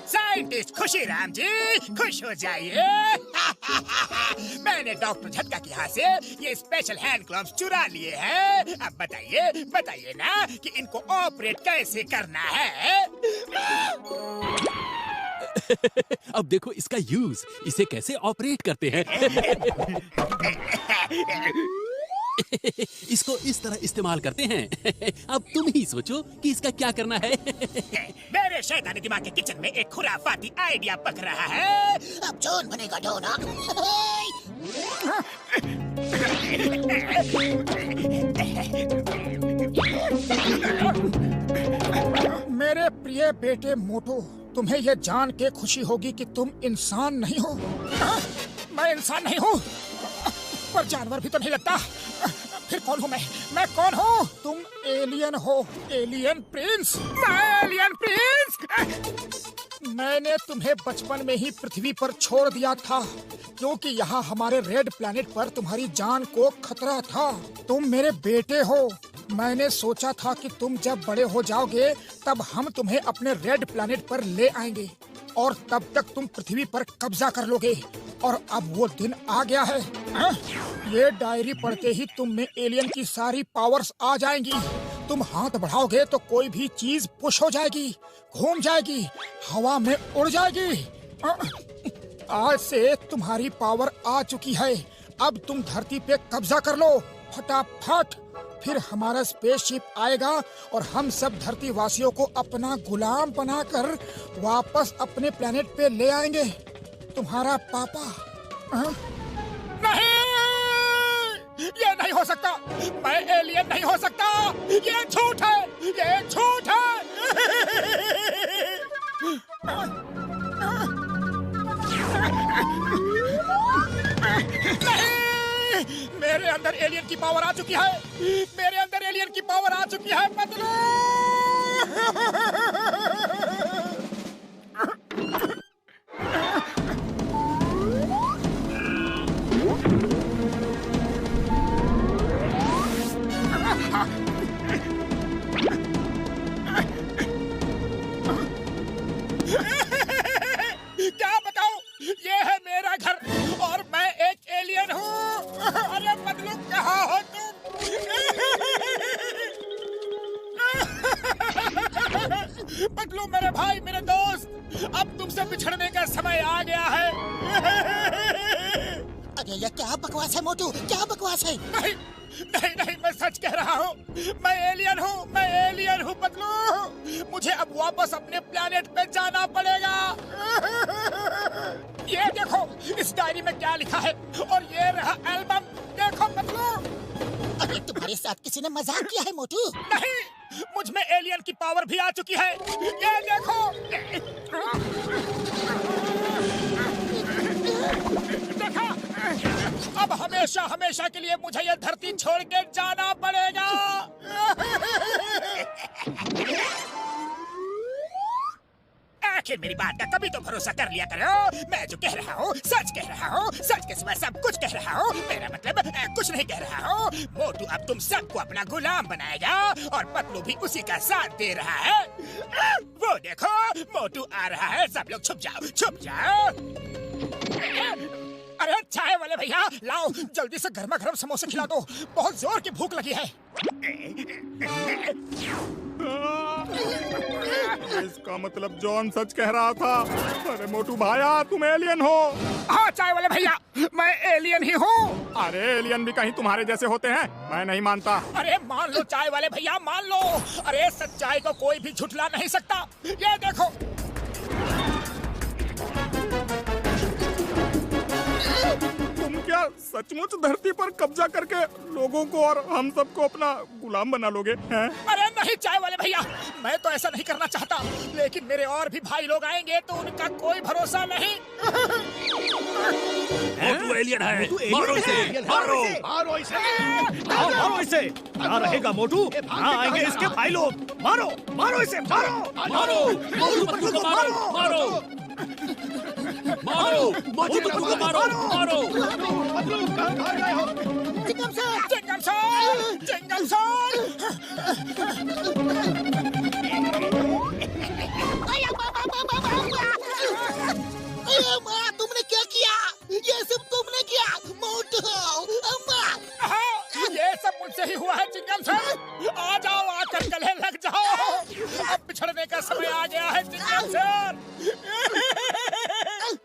Scientist Khushiram जी, खुश हो जाइए। मैंने डॉक्टर झटका के यहाँ से ये स्पेशल हैंड ग्लव्स चुरा लिए हैं। अब बताइए ना कि इनको ऑपरेट कैसे करना है। अब देखो इसका यूज, इसे कैसे ऑपरेट करते हैं। इसको इस तरह इस्तेमाल करते हैं। अब तुम ही सोचो कि इसका क्या करना है। मेरे शैतानी दिमाग के किचन में एक खुराफाती आइडिया पक रहा है। अब जॉन बनेगा डोना। मेरे प्रिय बेटे मोटू, तुम्हें यह जान के खुशी होगी कि तुम इंसान नहीं हो। मैं इंसान नहीं हूँ, पर जानवर भी तो नहीं लगता। फिर कौन हूँ मैं कौन हूँ? तुम एलियन हो, एलियन प्रिंस। मैं एलियन प्रिंस। मैंने तुम्हें बचपन में ही पृथ्वी पर छोड़ दिया था, क्योंकि यहाँ हमारे रेड प्लैनेट पर तुम्हारी जान को खतरा था। तुम मेरे बेटे हो। मैंने सोचा था कि तुम जब बड़े हो जाओगे तब हम तुम्हें अपने रेड प्लैनेट पर ले आएंगे और तब तक तुम पृथ्वी पर कब्जा कर लोगे। और अब वो दिन आ गया है। ये डायरी पढ़ते ही तुम में एलियन की सारी पावर्स आ जाएंगी। तुम हाथ बढ़ाओगे तो कोई भी चीज पुश हो जाएगी, घूम जाएगी, हवा में उड़ जाएगी। आज से तुम्हारी पावर आ चुकी है। अब तुम धरती पे कब्जा कर लो फटाफट। फिर हमारा स्पेसशिप आएगा और हम सब धरती वासियों को अपना गुलाम बनाकर वापस अपने प्लेनेट पे ले आएंगे। तुम्हारा पापा। नहीं, ये नहीं हो सकता। मैं एलियन नहीं हो सकता। ये झूठ है, ये झूठ है। नहीं, मेरे अंदर एलियन की पावर आ चुकी है। मेरे अंदर एलियन की पावर आ चुकी है। बदलो। क्या बताऊं? ये है मेरा घर और मैं एक एलियन हूँ। अरे बदलू, कहाँ हो तुम? बदलू मेरे भाई, मेरे दोस्त, अब तुमसे बिछड़ने का समय आ गया है। अरे ये क्या बकवास है मोटू, क्या बकवास है? नहीं नहीं नहीं, मैं सच कह रहा हूँ। मैं एलियन हूँ, मैं एलियन हूँ बदलू। मुझे अब वापस अपने प्लेनेट पे जाना पड़ेगा। ये देखो इस डायरी में क्या लिखा है, और ये रहा एल्बम। देखो बदलू। अरे तुम्हारे साथ किसी ने मजाक किया है मोटू? नहीं, मुझ में एलियन की पावर भी आ चुकी है। ये देखो। देखा? अब हमेशा हमेशा के लिए मुझे ये धरती छोड़ के जाना पड़ेगा। आखिर मेरी बात का कभी तो भरोसा कर लिया करो। मैं जो कह रहा हूँ सच कह रहा हूँ, सच के सिवा सब कुछ कह रहा हूँ। मेरा मतलब कुछ नहीं कह रहा हूँ। मोटू अब तुम सबको अपना गुलाम बनाएगा और पतलू भी उसी का साथ दे रहा है। वो देखो मोटू आ रहा है। सब लोग छुप जाओ, छुप जाओ। अरे चाय वाले भैया, लाओ जल्दी से गर्मा गर्म समोसे खिला दो। बहुत जोर की भूख लगी है। इसका मतलब जॉन सच कह रहा था। अरे मोटू भाया, तुम एलियन हो? हाँ चाय वाले भैया, मैं एलियन ही हूँ। अरे एलियन भी कहीं तुम्हारे जैसे होते हैं? मैं नहीं मानता। अरे मान लो चाय वाले भैया, मान लो। अरे सच्चाई को कोई भी झुठला नहीं सकता। ये देखो। तुम क्या सचमुच धरती पर कब्जा करके लोगों को और हम सबको अपना गुलाम बना लोगे हैं? अरे नहीं चाय वाले भैया, मैं तो ऐसा नहीं करना चाहता, लेकिन मेरे और भी भाई लोग आएंगे तो उनका कोई भरोसा नहीं। मोटू एलियन है, मारो इसे, मारो, मारो इसे, मारो इसे। क्या रहेगा मोटू? यहाँ आएंगे इसके भाई लोग। मारो, मारो इसे, मारो, मारो, मारो, मारो। मोटू पतलू को मारो मारो। Chingum sir, Chingum sir, Chingum sir. माँ, तुमने क्या किया? ये सब तुमने किया मोटू। अम्मा, ये सब मुझसे ही हुआ है चिंगम सर। आ जाओ, आकर गले लग जाओ। अब बिछड़ने का समय आ गया है चिंगम सर।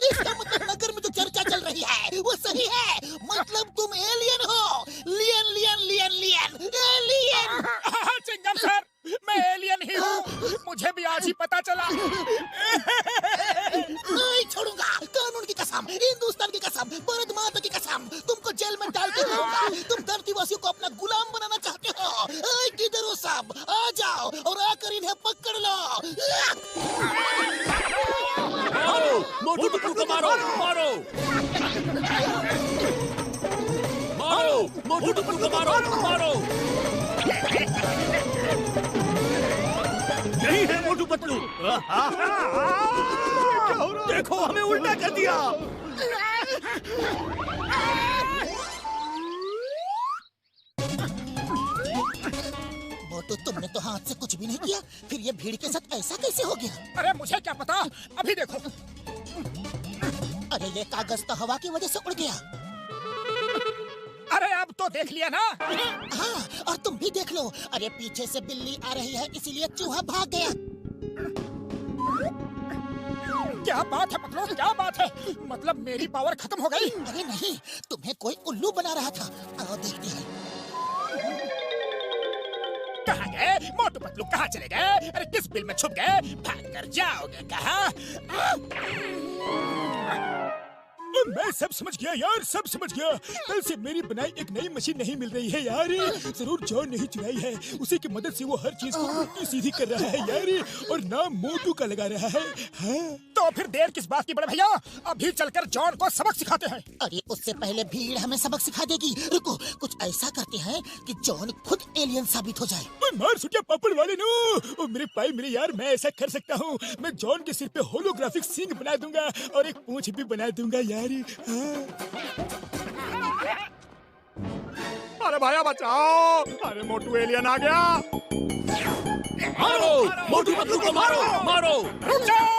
इसका मतलब नगर में जो चर्चा चल रही है वो सही है। मतलब तुम एलियन हो। लियन लियन लियन लियन एलियन। चिंगम सर, मैं एलियन ही हूँ। मुझे भी आज ही पता चला। नहीं छोड़ूंगा, कानून की कसम, हिंदुस्तान की कसम, भारत माता की कसम, तुमको जेल में डाल के रहूंगा। तुम धरतीवासियों को अपना गुलाम बनाना चाहते हो। किधर हो सब? आ जाओ और आकर इन्हें पकड़ लो। मारो मोटू पतलू को मारो मारो मारो। मोटू पतलू को मारो मारो। यही है मोटू पतलू। देखो हमें उल्टा कर दिया। मोटू, तुमने तो हाथ से कुछ भी नहीं किया, फिर ये भीड़ के साथ ऐसा कैसे हो गया? अरे मुझे क्या पता, अभी देखो। अरे ये कागज तो हवा की वजह से उड़ गया। अरे अब तो देख लिया ना। हाँ, और तुम भी देख लो। अरे पीछे से बिल्ली आ रही है, इसीलिए चूहा भाग गया। क्या बात है पतलू, क्या बात है? मतलब मेरी पावर खत्म हो गई? अरे नहीं, तुम्हें कोई उल्लू बना रहा था। आओ देखते हैं। कहाँ गए मोटू पतलू, कहाँ चले गए? अरे किस बिल में छुप गए? भाग कर जाओगे कहाँ? मैं सब समझ गया यार, सब समझ गया। कल से मेरी बनाई एक नई मशीन नहीं मिल रही है यार। जरूर जॉन नहीं चुराई है, उसी की मदद से वो हर चीज को उल्टी सीधी कर रहा है यार, और नाम मोटू का लगा रहा है। हाँ? तो फिर देर किस बात की बड़े भैया, अभी चलकर जॉन को सबक सिखाते हैं। अरे उससे पहले भीड़ हमें सबक सिखा देगी। रुको, कुछ ऐसा करते हैं कि जॉन खुद एलियन साबित हो जाए। मार सुटिया पापड़ वाले नो, ओ मेरे भाई मेरे यार, मैं ऐसा कर सकता हूँ। मैं जॉन के सिर पे होलोग्राफिक सींग बना दूंगा और एक पूंछ भी बना दूंगा यार। अरे भाया बचाओ, अरे मोटू एलियन आ गया। मारो मोटू पतलू को मारो मारो। रुक जाओ!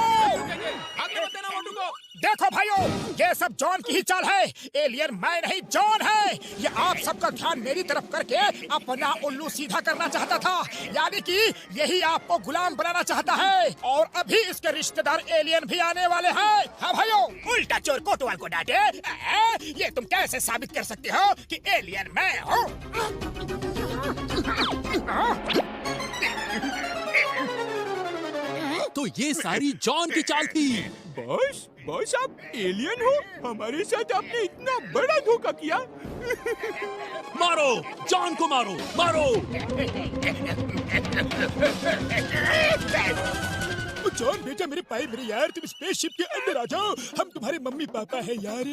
देखो भाइयों, ये सब जॉन की ही चाल है। एलियन मैं नहीं, जॉन है। ये आप सबका ध्यान मेरी तरफ करके अपना उल्लू सीधा करना चाहता था, यानी कि यही आपको गुलाम बनाना चाहता है। और अभी इसके रिश्तेदार एलियन भी आने वाले हैं। हाँ भाइयों, उल्टा चोर कोतवाल को डांटे। ये तुम कैसे साबित कर सकते हो कि एलियन मैं हूँ? तो ये सारी जॉन की चाल थी। बॉस आप एलियन हो? हमारे साथ आपने इतना बड़ा धोखा किया। मारो जॉन को मारो मारो। जॉन बेटा, मेरे भाई मेरे यार, तुम स्पेसशिप के अंदर आ जाओ। हम तुम्हारे मम्मी पापा हैं यार,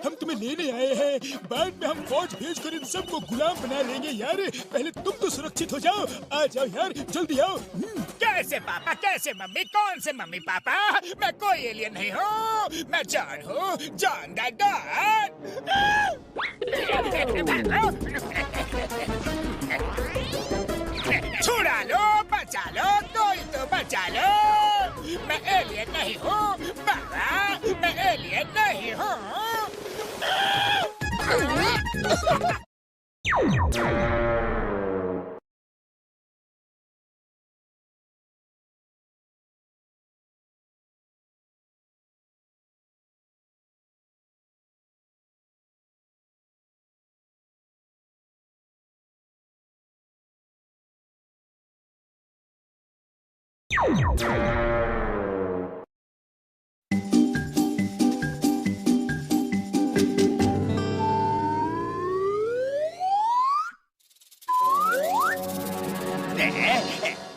हम तुम्हें लेने आए हैं। बाद में हम फौज भेजकर इन सबको गुलाम बना लेंगे यार। पहले तुम तो सुरक्षित हो जाओ। आ जाओ यार, जल्दी आओ। कैसे पापा, कैसे मम्मी, कौन से मम्मी पापा? मैं कोई एलियन नहीं हूँ, मैं जॉन हूँ, जॉन द डॉन। छुड़ा लो, बचा लो, कोई तो बचा लो। मैं एलियन नहीं हूँ बाबा, मैं एलियन नहीं हूँ।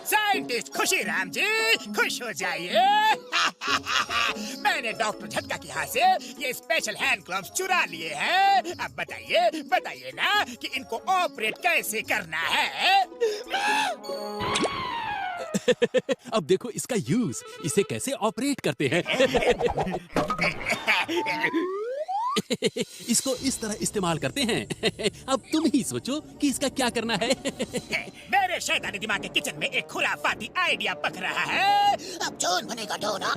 साइंटिस्ट खुशी राम जी, खुश हो जाइए। मैंने डॉक्टर झटका के यहाँ से ये स्पेशल हैंड ग्लव्स चुरा लिए हैं। अब बताइए, बताइए ना कि इनको ऑपरेट कैसे करना है। अब देखो इसका यूज, इसे कैसे ऑपरेट करते हैं। इसको इस तरह इस्तेमाल करते हैं। अब तुम ही सोचो कि इसका क्या करना है। मेरे शैतानी दिमाग के किचन में एक खुराफाती आइडिया पक रहा है। अब जौन बनेगा डोना।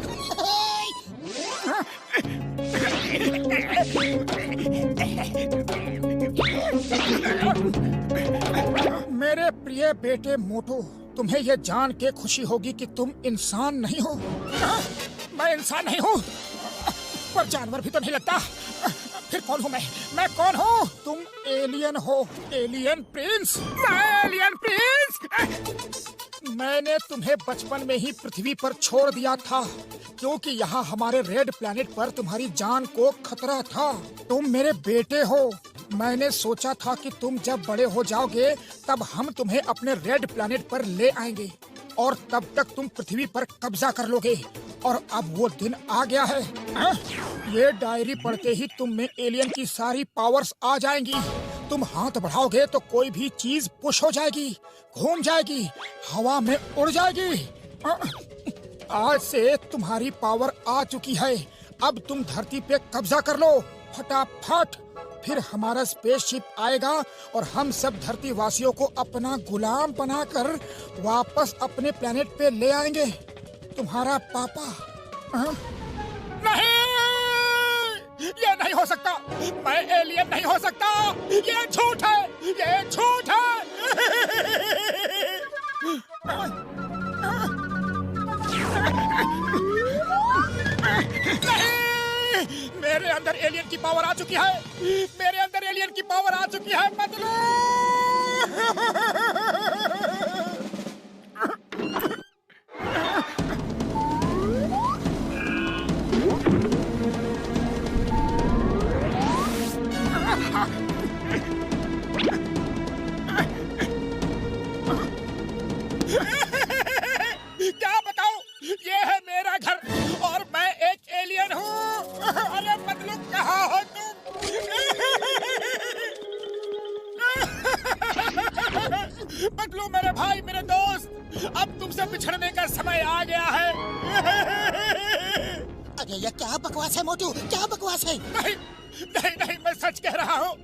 मेरे प्रिय बेटे मोटू, तुम्हें यह जान के खुशी होगी कि तुम इंसान नहीं हो। मैं इंसान नहीं हूँ, पर जानवर भी तो नहीं लगता। फिर कौन हूँ मैं कौन हूँ? तुम एलियन हो, एलियन प्रिंस। मैं एलियन प्रिंस। मैंने तुम्हें बचपन में ही पृथ्वी पर छोड़ दिया था, क्योंकि यहाँ हमारे रेड प्लैनेट पर तुम्हारी जान को खतरा था। तुम मेरे बेटे हो। मैंने सोचा था कि तुम जब बड़े हो जाओगे तब हम तुम्हें अपने रेड प्लैनेट पर ले आएंगे और तब तक तुम पृथ्वी पर कब्जा कर लोगे। और अब वो दिन आ गया है। ये डायरी पढ़ते ही तुम में एलियन की सारी पावर्स आ जाएंगी। तुम हाथ बढ़ाओगे तो कोई भी चीज पुश हो जाएगी, घूम जाएगी, हवा में उड़ जाएगी। आज से तुम्हारी पावर आ चुकी है। अब तुम धरती पे कब्जा कर लो फटाफट। फिर हमारा स्पेसशिप आएगा और हम सब धरती वासियों को अपना गुलाम बनाकर वापस अपने प्लेनेट पे ले आएंगे। तुम्हारा पापा। नहीं, ये नहीं हो सकता। मैं एलियन नहीं हो सकता। ये झूठ है, ये झूठ है। नहीं, मेरे अंदर एलियन की पावर आ चुकी है। मेरे अंदर एलियन की पावर आ चुकी है। बदलो। क्या बताऊं? ये है मेरा घर और मैं एक एलियन हूँ। अरे मतलब कहाँ हो तुम? बदलू मेरे भाई, मेरे दोस्त, अब तुमसे बिछड़ने का समय आ गया है। अरे ये क्या बकवास है मोटू, क्या बकवास है? नहीं नहीं नहीं, मैं सच कह रहा हूँ।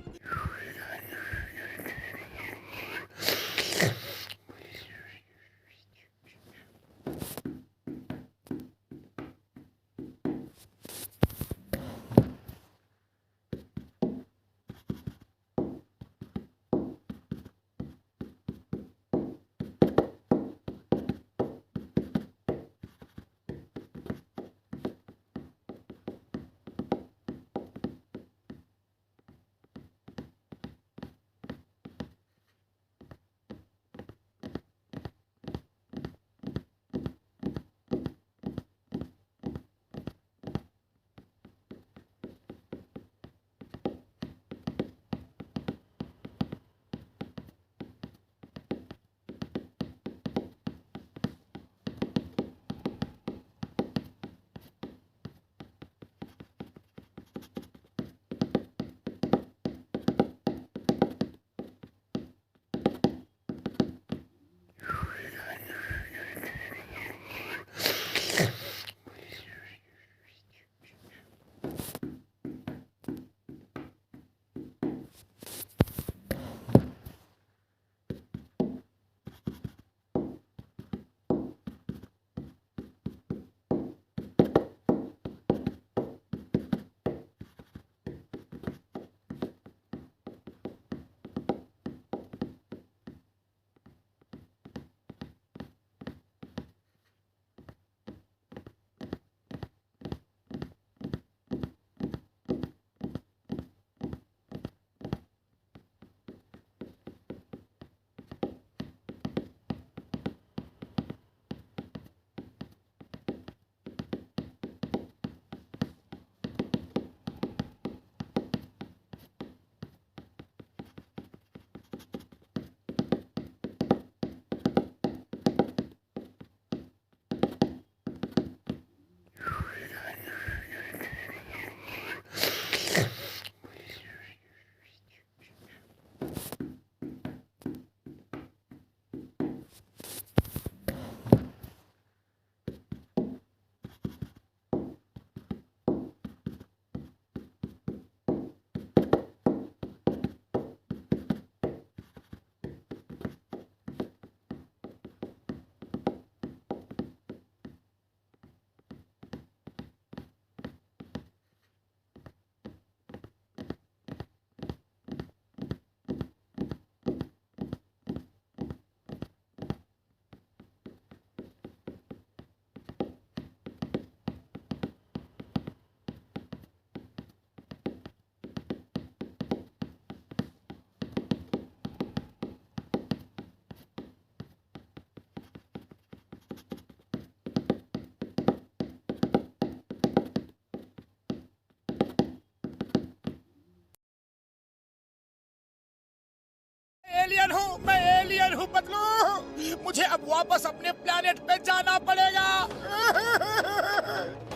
मुझे अब वापस अपने प्लेनेट पे जाना पड़ेगा।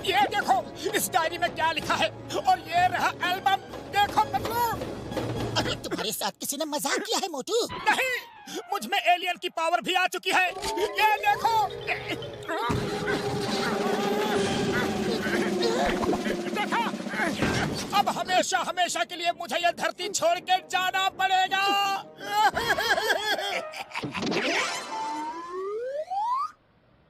ये देखो इस डायरी में क्या लिखा है, और ये रहा एल्बम। देखो पतलू। अरे तुम्हारे साथ किसी ने मजाक किया है मोटू? नहीं, मुझ में एलियन की पावर भी आ चुकी है। ये देखो। देखा? अब हमेशा हमेशा के लिए मुझे ये धरती छोड़ के जाना पड़ेगा।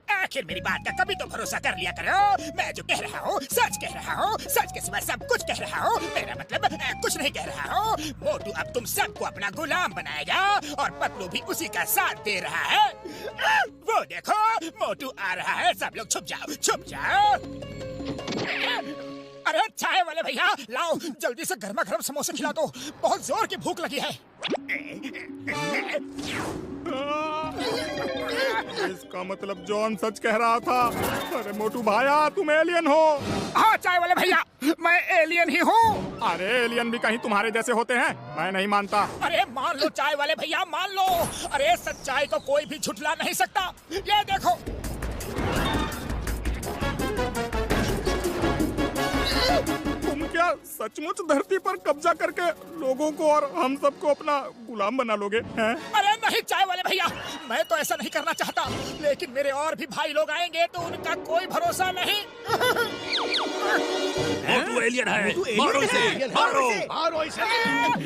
आखिर मेरी बात का कभी तो भरोसा कर लिया करो। मैं जो कह रहा हूँ सच कह रहा हूँ, सच के सिवा सब कुछ कह रहा हूँ। मेरा मतलब कुछ नहीं कह रहा हूँ। मोटू अब तुम सबको अपना गुलाम बनाएगा, और पतलू भी उसी का साथ दे रहा है। वो देखो मोटू आ रहा है। सब लोग छुप जाओ, छुप जाओ। अरे चाय वाले भैया, लाओ जल्दी से गर्मा गर्म समोसे खिला दो, बहुत जोर की भूख लगी है। इसका मतलब जॉन सच कह रहा था। अरे मोटू भाया, तुम एलियन हो? हाँ चाय वाले भैया, मैं एलियन ही हूँ। अरे एलियन भी कहीं तुम्हारे जैसे होते हैं? मैं नहीं मानता। अरे मान लो चाय वाले भैया, मान लो। अरे सच्चाई को कोई भी झुठला नहीं सकता। ये देखो। तुम क्या सचमुच धरती पर कब्जा करके लोगों को और हम सबको अपना गुलाम बना लोगे हैं? अरे नहीं चाय वाले भैया, मैं तो ऐसा नहीं करना चाहता, लेकिन मेरे और भी भाई लोग आएंगे तो उनका कोई भरोसा नहीं। मोटू एलियन है, मारो इसे, मारो। मारो इसे,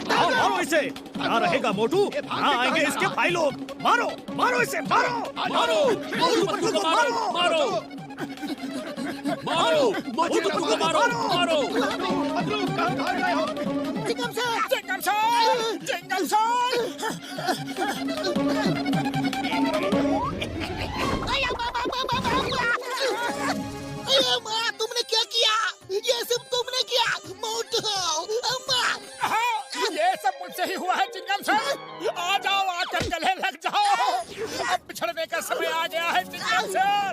मारो इसे। क्या रहेगा मोटू? हाँ आएंगे इसके भाई लोग। मारो, मारो इसे, मारो, मारो मोटू पतलू को, मारो, मारो, मारो मोटू पतलू को, मारो, मारो। Chingum sir, Chingum sir, Chingum sir. अरे माँ, तुमने क्या किया? ये सब तुमने किया मोटू। अम्मा, ये सब मुझसे ही हुआ है चिंगम सर। आ जाओ, आकर गले लग जाओ। अब बिछड़ने का समय आ गया है चिंगम सर।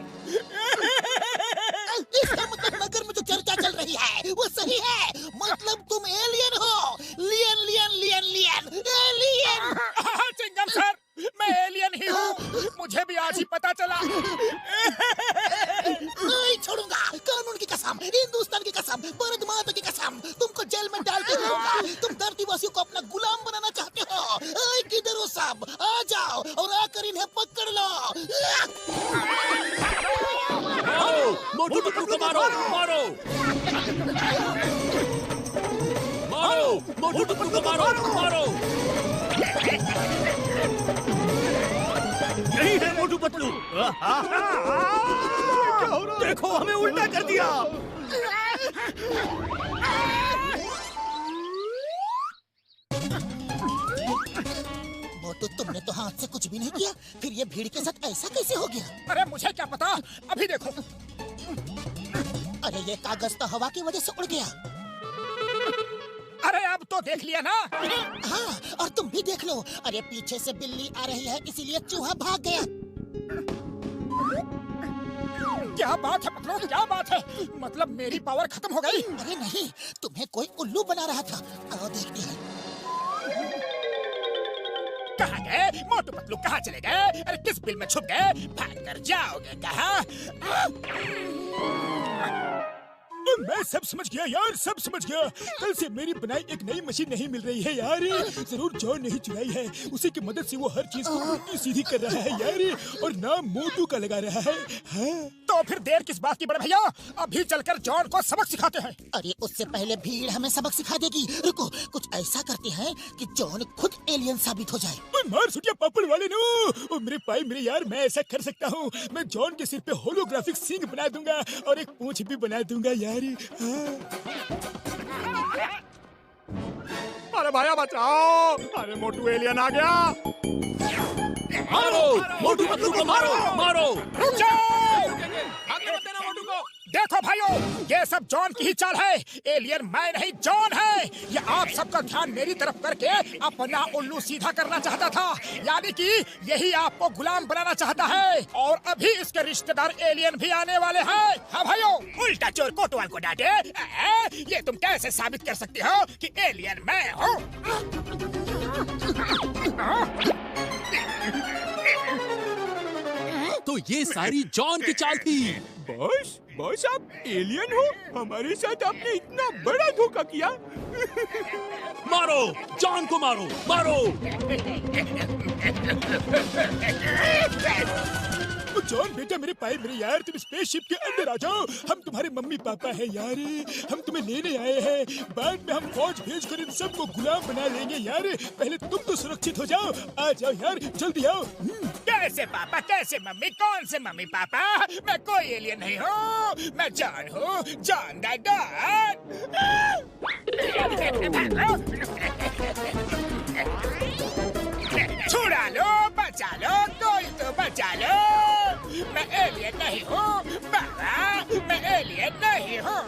इसका मतलब नगर में जो चर्चा चल रही है वो सही है। मतलब तुम एलियन हो। लियन लियन लियन लियन एलियन। हाँ चिंगम सर, मैं एलियन ही हूँ। मुझे भी आज ही पता चला। नहीं छोड़ूंगा, कानून की कसम, हिंदुस्तान की कसम, भारत माता की कसम, तुमको जेल में डाल के रहूंगा। तुम धरतीवासियों को अपना गुलाम बनाना चाहते हो। किधर हो सब? आ जाओ और आकर इन्हें पकड़ लो। मारो मोटू पतलू को, मारो, मारो, मारो मोटू पतलू को, मारो, मारो। यही है मोटू पतलू। देखो हमें उल्टा कर दिया। मोटू, तुमने तो हाथ से कुछ भी नहीं किया, फिर ये भीड़ के साथ ऐसा कैसे हो गया? अरे मुझे क्या पता, अभी देखो। अरे ये कागज तो हवा की वजह से उड़ गया। अरे अब तो देख लिया ना। हाँ, और तुम भी देख लो। अरे पीछे से बिल्ली आ रही है, इसीलिए चूहा भाग गया। क्या बात है पतलू, क्या बात है? मतलब मेरी पावर खत्म हो गई? अरे नहीं, तुम्हें कोई उल्लू बना रहा था। आओ देखते हैं। कहाँ गए मोटू पतलू, कहाँ चले गए? अरे किस बिल में छुप गए? भाग कर जाओगे कहाँ? मैं सब समझ गया यार, सब समझ गया। कल से मेरी बनाई एक नई मशीन नहीं मिल रही है यार। जरूर जॉन नहीं चुराई है, उसी की मदद से वो हर चीज को उल्टी सीधी कर रहा है यार, और नाम मोटू का लगा रहा है। हाँ? तो फिर देर किस बात की बड़े भैया, अभी चलकर जॉन को सबक सिखाते हैं। अरे उससे पहले भीड़ हमें सबक सिखा देगी। रुको, कुछ ऐसा करते हैं कि जॉन खुद एलियन साबित हो जाए। मार सुटिया पापड़ वाले नो, ओ मेरे भाई मेरे यार, मैं ऐसा कर सकता हूँ। मैं जॉन के सिर पे होलोग्राफिक सींग बना दूंगा और एक पूंछ भी बना दूंगा यार। अरे भाया बचाओ! अरे मोटू एलियन आ गया। मारो मोटू पतलू को, मारो, मारो। रुक जाओ! देखो भाइयों, ये सब जॉन की ही चाल है। एलियन मैं नहीं, जॉन है। ये आप सबका ध्यान मेरी तरफ करके अपना उल्लू सीधा करना चाहता था, यानी कि यही आपको गुलाम बनाना चाहता है। और अभी इसके रिश्तेदार एलियन भी आने वाले हैं। हाँ भाइयों, उल्टा चोर कोतवाल को डांटे। ये तुम कैसे साबित कर सकते हो कि एलियन मैं हूँ? तो ये सारी जॉन की चाल थी। बॉस बॉस आप एलियन हो, हमारे साथ आपने इतना बड़ा धोखा किया। मारो, जॉन को मारो, मारो। जॉन बेटा मेरे पाए मेरे यार, तुम स्पेसशिप के अंदर आ जाओ। हम तुम्हारे मम्मी पापा हैं यार, हम तुम्हें लेने आए हैं। बाद में हम फौज भेजकर इन सबको गुलाम बना लेंगे यार। पहले तुम तो सुरक्षित हो जाओ। आ जाओ यार, जल्दी आओ। कैसे पापा, कैसे मम्मी, कौन से मम्मी पापा? मैं कोई एलियन नहीं हूँ, मैं जॉन हूँ, जॉन द डॉन। छुड़ा लो, बचा लो, कोई तो बचा लो। मैं एलियन नहीं हूँ बाबा, मैं एलियन नहीं हूँ।